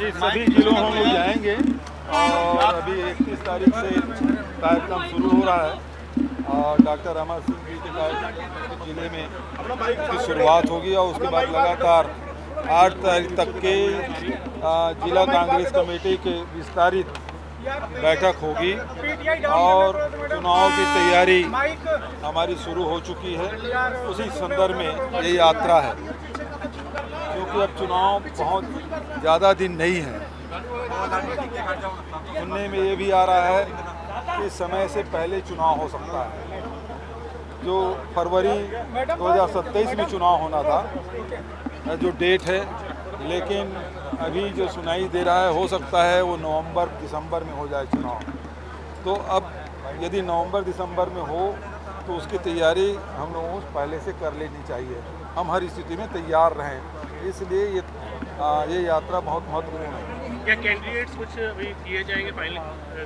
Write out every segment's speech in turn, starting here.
जी सभी जिलों हम लोग जाएंगे और अभी 31 तारीख से कार्यक्रम शुरू हो रहा है और डॉक्टर अमर सिंह जी के कार्यक्रम जिले में इसकी शुरुआत होगी और उसके बाद लगातार 8 तारीख तक के जिला कांग्रेस कमेटी के विस्तारित बैठक होगी और चुनाव की तैयारी हमारी शुरू हो चुकी है। उसी संदर्भ में ये यात्रा है क्योंकि अब चुनाव बहुत ज़्यादा दिन नहीं है। सुनने में ये भी आ रहा है कि समय से पहले चुनाव हो सकता है। जो फरवरी 2027 में चुनाव होना था जो डेट है, लेकिन अभी जो सुनाई दे रहा है हो सकता है वो नवंबर दिसंबर में हो जाए चुनाव। तो अब यदि नवंबर दिसंबर में हो तो उसकी तैयारी हम लोगों को पहले से कर लेनी चाहिए। हम हर स्थिति में तैयार रहें, इसलिए ये यात्रा बहुत महत्वपूर्ण है। क्या कैंडिडेट्स कुछ अभी किए जाएंगे फाइनल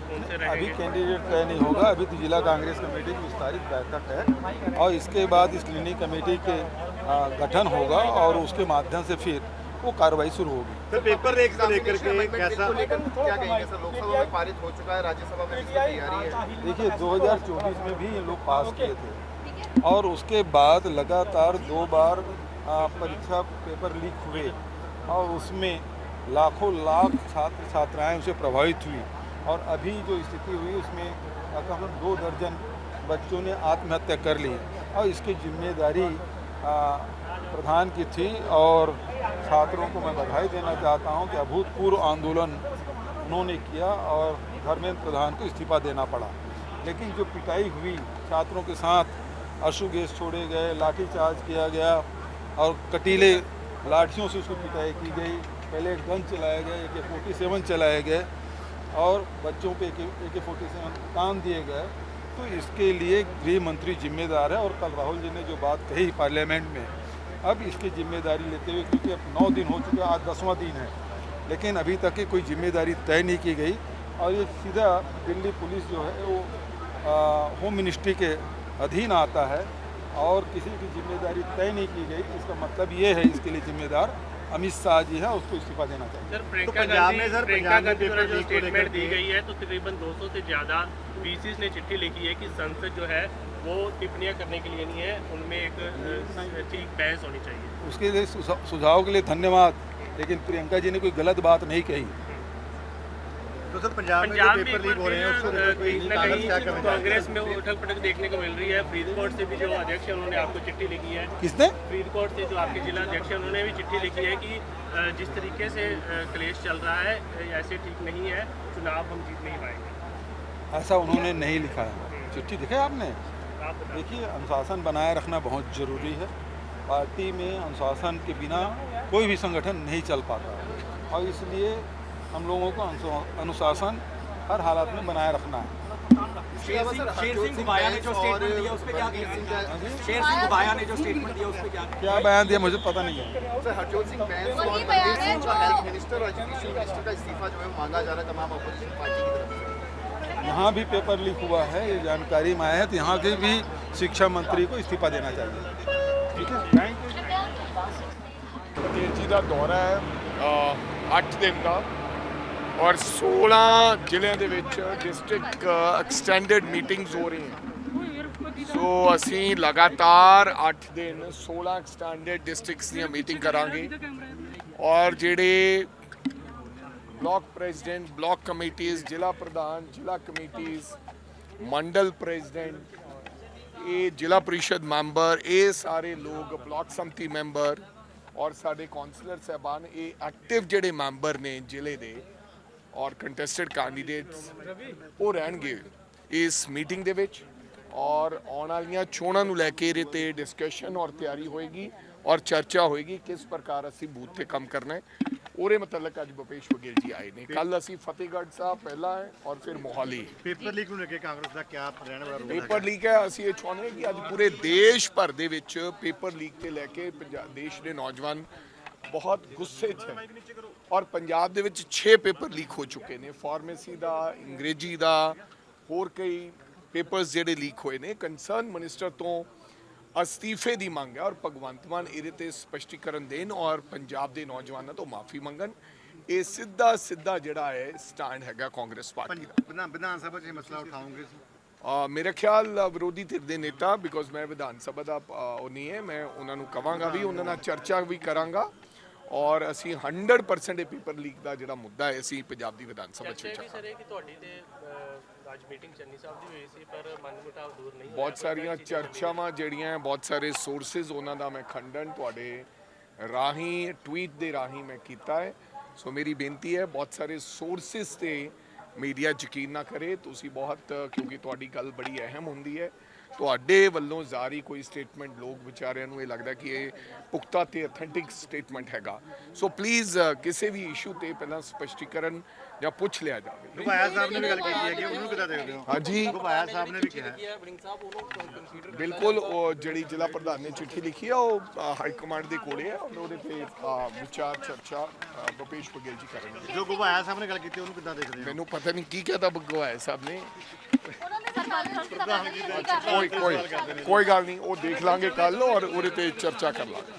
कौन से रहेंगे? अभी कैंडिडेट तय नहीं होगा, अभी तो जिला कांग्रेस कमेटी की विस्तारित बैठक है और इसके बाद स्क्रीनिंग कमेटी के गठन होगा और उसके माध्यम से फिर वो कार्रवाई शुरू होगी। सर पेपर लीक से लेकर के कैसा क्या कहेंगे सर? लोकसभा में पारित हो चुका है, राज्यसभा में इसकी तैयारी है। देखिए 2024 में भी ये लोग पास किए थे और उसके बाद लगातार 2 बार परीक्षा पेपर लीक हुए और उसमें लाखों लाख छात्र छात्राएं उसे प्रभावित हुई और अभी जो स्थिति हुई उसमें कम 2 दर्जन बच्चों ने आत्महत्या कर ली और इसकी जिम्मेदारी प्रधान की थी। और छात्रों को मैं बधाई देना चाहता हूं कि अभूतपूर्व आंदोलन उन्होंने किया और धर्मेंद्र प्रधान को इस्तीफा देना पड़ा। लेकिन जो पिटाई हुई, छात्रों के साथ आंसू गैस छोड़े गए, लाठीचार्ज किया गया और कटीले लाठियों से उसको पिटाई की गई, पहले गन चलाए गए, AK-47 चलाए गए और बच्चों पे AK-47 कान दिए गए। तो इसके लिए गृह मंत्री जिम्मेदार है और कल राहुल जी ने जो बात कही पार्लियामेंट में, अब इसकी जिम्मेदारी लेते हुए, क्योंकि अब 9 दिन हो चुके, आज 10वां दिन है, लेकिन अभी तक की कोई जिम्मेदारी तय नहीं की गई और ये सीधा दिल्ली पुलिस जो है वो होम मिनिस्ट्री के अधीन आता है और किसी की जिम्मेदारी तय नहीं की गई। इसका मतलब ये है इसके लिए जिम्मेदार अमित शाह जी है, उसको इस्तीफा देना चाहिए। सर तो पंजाब में पेपर जो स्टेटमेंट दी गई है तो तकरीबन 200 से ज़्यादा VCs ने चिट्ठी लिखी है कि संसद जो है वो टिप्पणियां करने के लिए नहीं है, उनमें एक ठीक बहस होनी चाहिए। उसके लिए सुझाव के लिए धन्यवाद, लेकिन प्रियंका जी ने कोई गलत बात नहीं कही। तो सर पंजाब में जो पेपर लीक हो रहे हैं उसको कहीं ना कहीं कांग्रेस में उठक पटक देखने को मिल रही है। फरीदकोट से भी जो अध्यक्ष है उन्होंने आपको चिट्ठी लिखी है। किसने? फरीदकोट से जो आपके जिला अध्यक्ष है उन्होंने भी चिट्ठी लिखी है कि जिस तरीके से क्लेश चल रहा है ऐसे ठीक नहीं है, चुनाव हम जीत नहीं पाएंगे। ऐसा उन्होंने नहीं लिखा है। चिट्ठी दिखे आपने? देखिए, अनुशासन बनाए रखना बहुत ज़रूरी है। पार्टी में अनुशासन के बिना कोई भी संगठन नहीं चल पाता और इसलिए हम लोगों को अनुशासन हर हालात में बनाए रखना है। शेर सिंह गुबाया ने जो स्टेटमेंट दिया उस पे क्या कहेंगे? शेर सिंह गुबाया ने जो स्टेटमेंट दिया उस पे क्या बयान दिया मुझे पता नहीं है। सर हरजोत सिंह बैंस और मनदीप सिंह जो हेल्थ मिनिस्टर और एजुकेशन मिनिस्टर का इस्तीफा जो है मांगा जा रहा है तमाम अपोजिशन पार्टी की तरफ से। यहाँ भी पेपर लीक हुआ है, ये जानकारी में आया है, तो यहाँ के भी शिक्षा मंत्री को इस्तीफा देना चाहिए। ठीक है, थैंक यू। पटेल जी का दौरा है 8 दिन का और 16 ਜ਼ਿਲ੍ਹਿਆਂ ਦੇ ਵਿੱਚ डिस्ट्रिक्ट एक्सटेंडेड मीटिंग्स हो रही हैं। सो ਅਸੀਂ लगातार 8 दिन 16 एक्सटेंडेड डिस्ट्रिक्ट्स ਦੀਆਂ मीटिंग करांगे और ਜਿਹੜੇ ब्लॉक प्रेजिडेंट, ब्लॉक कमेटीज़, जिला प्रधान, जिला कमेटीज़, मंडल प्रेजिडेंट, ये जिला परिषद मैंबर, ये सारे लोग ब्लॉक समति मैंबर और साढ़े कौंसलर साहबान, ये एक्टिव ਜਿਹੜੇ मैंबर ने जिले ਦੇ और कंटेस्टेड कैंडिडेट्स वो रहणगे इस मीटिंग ਦੇ ਵਿੱਚ और आने वाली चोणां ਨੂੰ ਲੈ ਕੇ ਇਹਦੇ ਤੇ डिस्कशन और तैयारी होएगी और चर्चा होएगी किस प्रकार ਅਸੀਂ बूथ ਤੇ ਕੰਮ करना है। ਉਹਦੇ मतलब ਅੱਜ भूपेश बघेल जी आए ने। कल ਅਸੀਂ फतेहगढ़ ਸਾਹਿਬ पहला है और फिर मोहाली। पेपर लीक ਨੂੰ ਲੈ ਕੇ ਕਾਂਗਰਸ ਦਾ क्या ਰਹਿਣ ਵਾਲਾ ਰੋਲ ਹੈ? पेपर लीक है, ਅਸੀਂ ਇਹ ਚਾਹੁੰਦੇ ਹਾਂ ਕਿ ਅੱਜ ਪੂਰੇ ਦੇਸ਼ ਭਰ ਦੇ ਵਿੱਚ पेपर लीक ਤੇ ਲੈ ਕੇ ਦੇਸ਼ ਦੇ ਨੌਜਵਾਨ बहुत गुस्से च है और पंजाब ਦੇ ਵਿੱਚ 6 पेपर लीक हो चुके ने। फार्मेसी ਦਾ, अंग्रेजी ਦਾ, ਹੋਰ कई पेपर्स ਜਿਹੜੇ लीक ਹੋਏ ਨੇ। कंसर्न मिनिस्टर ਤੋਂ ਅਸਤੀਫੇ ਦੀ ਮੰਗ ਹੈ और भगवंत मान ਇਹਦੇ ਤੇ ਸਪਸ਼ਟੀਕਰਨ ਦੇਣ और पंजाब ਦੇ ਨੌਜਵਾਨਾਂ ਤੋਂ ਮਾਫੀ ਮੰਗਣ। ਇਹ ਸਿੱਧਾ ਸਿੱਧਾ ਜਿਹੜਾ ਹੈ ਸਟੈਂਡ ਹੈਗਾ ਕਾਂਗਰਸ ਪਾਰਟੀ ਦਾ। ਵਿਧਾਨ ਸਭਾ 'ਚ ਇਹ ਮਸਲਾ ਉਠਾਉਂਗੇ? ਮੇਰੇ ਖਿਆਲ ਵਿਰੋਧੀ ਧਿਰ ਦੇ ਨੇਤਾ, ਬਿਕੋਜ਼ ਮੈਂ ਵਿਧਾਨ ਸਭਾ ਦਾ ਉਹ ਨਹੀਂ ਹੈ, ਮੈਂ ਉਹਨਾਂ ਨੂੰ ਕਵਾਂਗਾ ਵੀ, ਉਹਨਾਂ ਨਾਲ ਚਰਚਾ ਵੀ ਕਰਾਂਗਾ ਔਰ ਅਸੀਂ 100% ਇਹ ਪੇਪਰ ਲੀਕ ਦਾ ਜਿਹੜਾ ਮੁੱਦਾ ਹੈ ਅਸੀਂ ਪੰਜਾਬ ਦੀ ਵਿਧਾਨ ਸਭਾ 'ਚ ਚਰਚਾ ਚੱਕਾਂਗੇ। ਸਰ ਇਹ ਕਿ ਤੁਹਾਡੀ ਤੇ ਅੱਜ ਮੀਟਿੰਗ ਚੰਨੀ ਸਾਹਿਬ ਦੀ ਹੋਈ ਸੀ ਪਰ ਮਨਮੁਟਾਵ ਦੂਰ ਨਹੀਂ ਹੋਇਆ। ਬਹੁਤ ਸਾਰੀਆਂ ਚਰਚਾਵਾਂ ਜਿਹੜੀਆਂ, ਬਹੁਤ ਸਾਰੇ ਸੋਰਸਿਸ ਉਹਨਾਂ ਦਾ ਮੈਂ ਖੰਡਨ ਤੁਹਾਡੇ ਰਾਹੀਂ, ਟਵੀਟ ਦੇ ਰਾਹੀਂ ਮੈਂ ਕੀਤਾ ਹੈ। ਸੋ ਮੇਰੀ ਬੇਨਤੀ ਹੈ ਬਹੁਤ ਸਾਰੇ ਸੋਰਸਿਸ ਤੇ ਮੀਡੀਆ ਯਕੀਨ ਨਾ ਕਰੇ। ਤੁਸੀਂ ਬਹੁਤ, ਕਿਉਂਕਿ ਤੁਹਾਡੀ ਗੱਲ ਬੜੀ ਅਹਿਮ ਹੁੰਦੀ ਹੈ, ਤੁਹਾਡੇ ਵੱਲੋਂ ਜਾਰੀ ਕੋਈ ਸਟੇਟਮੈਂਟ ਲੋਕ ਵਿਚਾਰਿਆਂ ਨੂੰ ਇਹ ਲੱਗਦਾ ਕਿ ਇਹ ਪੁਖਤਾ ਤੇ ਅਥੈਂਟਿਕ ਸਟੇਟਮੈਂਟ ਹੈਗਾ। ਸੋ ਪਲੀਜ਼ ਕਿਸੇ ਵੀ ਇਸ਼ੂ ਤੇ ਪਹਿਲਾਂ ਸਪਸ਼ਟੀਕਰਨ ਜਾਂ ਪੁੱਛ ਲਿਆ ਜਾਵੇ। ਗੁਬਾਇਆ ਸਾਹਿਬ ਨੇ ਵੀ ਗੱਲ ਕੀਤੀ ਹੈ ਕਿ ਉਹਨੂੰ ਕਿੱਦਾਂ ਦੇਖਦੇ ਹੋ? ਹਾਂਜੀ, ਗੁਬਾਇਆ ਸਾਹਿਬ ਨੇ ਵੀ ਕਿਹਾ ਵੜਿੰਗ ਸਾਹਿਬ ਉਹਨੂੰ ਕੰਸੀਡਰ ਬਿਲਕੁਲ। ਉਹ ਜਿਹੜੀ ਜ਼ਿਲ੍ਹਾ ਪ੍ਰਧਾਨ ਨੇ ਚਿੱਠੀ ਲਿਖੀ ਹੈ ਉਹ ਹਾਈ ਕਮਾਂਡ ਦੇ ਕੋਲੇ ਹੈ ਔਰ ਉਹਦੇ ਤੇ ਵਿਚਾਰ ਚਰਚਾ ਭੁਪੇਸ਼ ਬਘੇਲ ਜੀ ਕਰਨਗੇ। ਜੋ ਗੁਬਾਇਆ ਸਾਹਿਬ ਨੇ ਗੱਲ ਕੀਤੀ ਉਹਨੂੰ ਕਿੱਦਾਂ ਦੇਖਦੇ ਹੋ? ਮੈਨੂੰ ਪਤਾ ਨਹੀਂ ਕੀ ਕਹਤਾ ਬਗਵਾਇਆ ਸਾਹਿਬ ਨੇ। ਉਹਨਾਂ ਨੇ ਸਰਕਾਰ ਕੋਈ ਗੱਲ ਨਹੀਂ, ਉਹ ਦੇਖ ਲਾਂਗੇ ਕੱਲ ਔਰ ਉਹਦੇ ਤੇ ਚਰਚਾ ਕਰ ਲਾਂਗੇ।